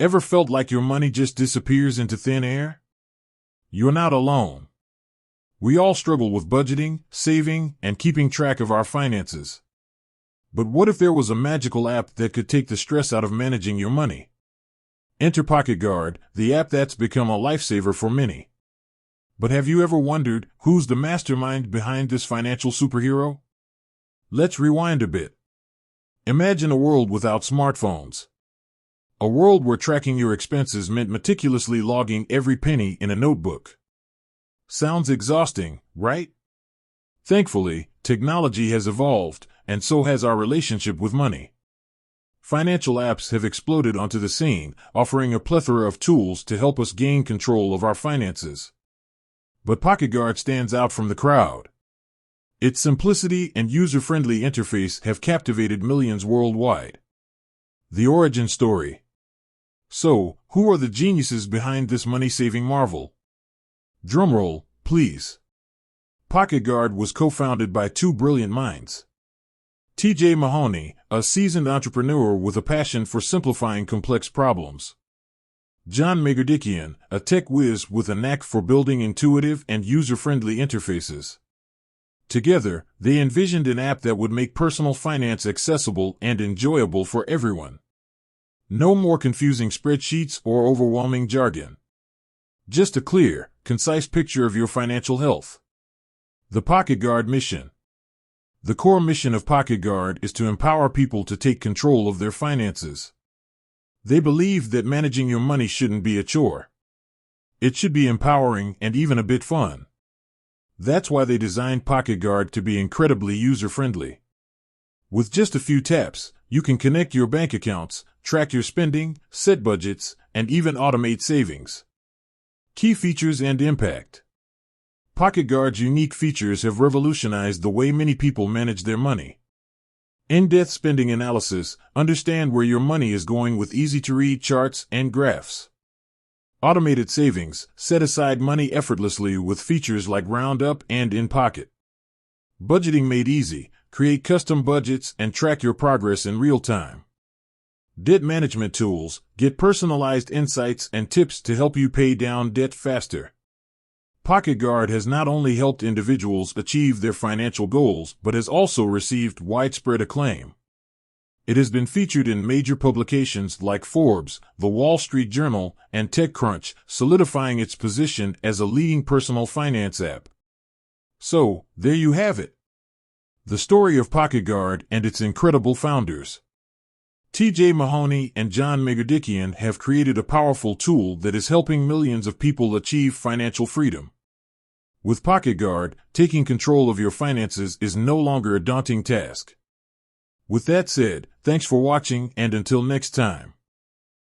Ever felt like your money just disappears into thin air? You're not alone. We all struggle with budgeting, saving, and keeping track of our finances. But what if there was a magical app that could take the stress out of managing your money? Enter PocketGuard, the app that's become a lifesaver for many. But have you ever wondered who's the mastermind behind this financial superhero? Let's rewind a bit. Imagine a world without smartphones. A world where tracking your expenses meant meticulously logging every penny in a notebook. Sounds exhausting, right? Thankfully, technology has evolved, and so has our relationship with money. Financial apps have exploded onto the scene, offering a plethora of tools to help us gain control of our finances. But PocketGuard stands out from the crowd. Its simplicity and user-friendly interface have captivated millions worldwide. The origin story. So, who are the geniuses behind this money-saving marvel? Drumroll, please. PocketGuard was co-founded by two brilliant minds. T.J. Mahoney, a seasoned entrepreneur with a passion for simplifying complex problems. John Megardikian, a tech whiz with a knack for building intuitive and user-friendly interfaces. Together, they envisioned an app that would make personal finance accessible and enjoyable for everyone. No more confusing spreadsheets or overwhelming jargon. Just a clear, concise picture of your financial health. The PocketGuard mission. The core mission of PocketGuard is to empower people to take control of their finances. They believe that managing your money shouldn't be a chore. It should be empowering and even a bit fun. That's why they designed PocketGuard to be incredibly user-friendly. With just a few taps, you can connect your bank accounts, track your spending, set budgets, and even automate savings. Key features and impact. PocketGuard's unique features have revolutionized the way many people manage their money. In-depth spending analysis, understand where your money is going with easy-to-read charts and graphs. Automated savings, set aside money effortlessly with features like Roundup and In Pocket. Budgeting made easy, create custom budgets and track your progress in real time. Debt management tools, get personalized insights and tips to help you pay down debt faster. PocketGuard has not only helped individuals achieve their financial goals, but has also received widespread acclaim. It has been featured in major publications like Forbes, The Wall Street Journal, and TechCrunch, solidifying its position as a leading personal finance app. So, there you have it. The story of PocketGuard and its incredible founders. T.J. Mahoney and John Megardikian have created a powerful tool that is helping millions of people achieve financial freedom. With PocketGuard, taking control of your finances is no longer a daunting task. With that said, thanks for watching and until next time.